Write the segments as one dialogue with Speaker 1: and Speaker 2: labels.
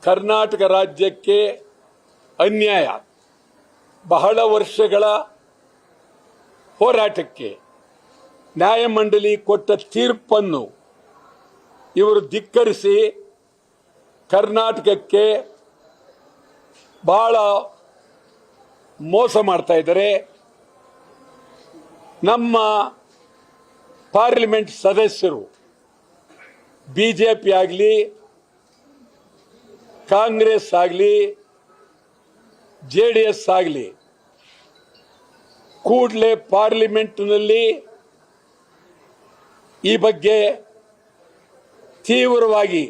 Speaker 1: ಕರ್ನಾಟಕ ರಾಜ್ಯಕ್ಕೆ ಅನ್ಯಾಯ, ಬಹಳ ವರ್ಷಗಳ ಹೋರಾಟಕ್ಕೆ ನ್ಯಾಯಮಂಡಳಿ ಕೊಟ್ಟ ತೀರ್ಪನ್ನು ಇವರು ಧಿಕ್ಕರಿಸಿ ಕರ್ನಾಟಕಕ್ಕೆ ಬಹಳ ಮೋಸ ಮಾಡ್ತಾ ಇದ್ದಾರೆ. ನಮ್ಮ ಪಾರ್ಲಿಮೆಂಟ್ ಸದಸ್ಯರು ಬಿಜೆಪಿ ಆಗಲಿ ಕಾಂಗ್ರೆಸ್ ಆಗಲಿ ಜೆಡಿಎಸ್ ಆಗಲಿ ಕೂಡಲೇ ಪಾರ್ಲಿಮೆಂಟ್ನಲ್ಲಿ ಈ ಬಗ್ಗೆ ತೀವ್ರವಾಗಿ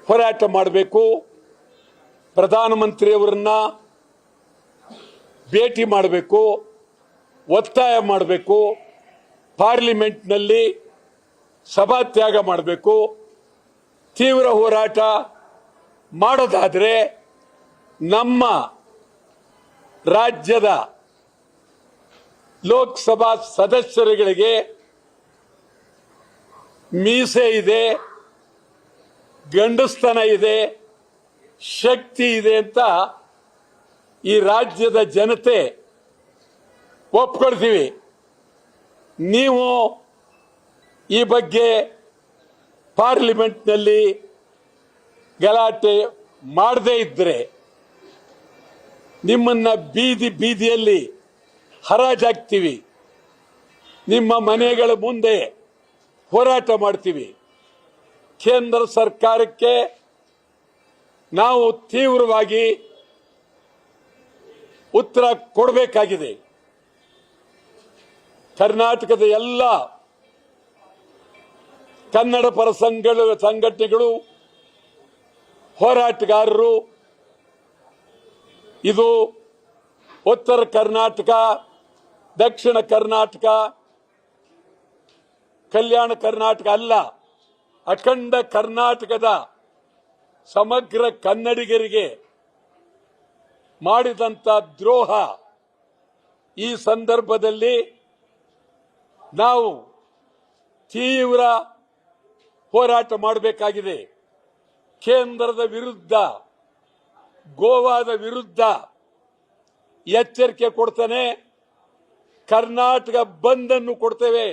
Speaker 1: ಹೋರಾಟ ಮಾಡಬೇಕು. ಪ್ರಧಾನಮಂತ್ರಿಯವರನ್ನ ಭೇಟಿ ಮಾಡಬೇಕು, ಒತ್ತಾಯ ಮಾಡಬೇಕು, ಪಾರ್ಲಿಮೆಂಟ್ನಲ್ಲಿ ಸಭಾತ್ಯಾಗ ಮಾಡಬೇಕು. ತೀವ್ರ ಹೋರಾಟ ಮಾಡೋದಾದರೆ ನಮ್ಮ ರಾಜ್ಯದ ಲೋಕಸಭಾ ಸದಸ್ಯರುಗಳಿಗೆ ಮೀಸೆ ಇದೆ, ಗಂಡಸ್ತನ ಇದೆ, ಶಕ್ತಿ ಇದೆ ಅಂತ ಈ ರಾಜ್ಯದ ಜನತೆ ಒಪ್ಕೊಳ್ತೀವಿ. ನೀವು ಈ ಬಗ್ಗೆ ಪಾರ್ಲಿಮೆಂಟ್ನಲ್ಲಿ ಗಲಾಟೆ ಮಾಡದೇ ಇದ್ದರೆ ನಿಮ್ಮನ್ನ ಬೀದಿಯಲ್ಲಿ ಹರಾಜಾಗ್ತೀವಿ, ನಿಮ್ಮ ಮನೆಗಳ ಮುಂದೆ ಹೋರಾಟ ಮಾಡ್ತೀವಿ. ಕೇಂದ್ರ ಸರ್ಕಾರಕ್ಕೆ ನಾವು ತೀವ್ರವಾಗಿ ಉತ್ತರ ಕೊಡಬೇಕಾಗಿದೆ. ಕರ್ನಾಟಕದ ಎಲ್ಲ ಕನ್ನಡ ಪರ ಸಂಘಟನೆಗಳು, ಹೋರಾಟಗಾರರು, ಇದು ಉತ್ತರ ಕರ್ನಾಟಕ, ದಕ್ಷಿಣ ಕರ್ನಾಟಕ, ಕಲ್ಯಾಣ ಕರ್ನಾಟಕ ಅಲ್ಲ, ಅಖಂಡ ಕರ್ನಾಟಕದ ಸಮಗ್ರ ಕನ್ನಡಿಗರಿಗೆ ಮಾಡಿದಂತ ದ್ರೋಹ. ಈ ಸಂದರ್ಭದಲ್ಲಿ ನಾವು ತೀವ್ರ ಹೋರಾಟ ಮಾಡಬೇಕಾಗಿದೆ. ಕೇಂದ್ರದ ವಿರುದ್ಧ, ಗೋವಾದ ವಿರುದ್ಧ ಎಚ್ಚರಿಕೆ ಕೊಡ್ತಾನೆ. ಕರ್ನಾಟಕ ಬಂದ್ ಅನ್ನು ಕೊಡ್ತೇವೆ.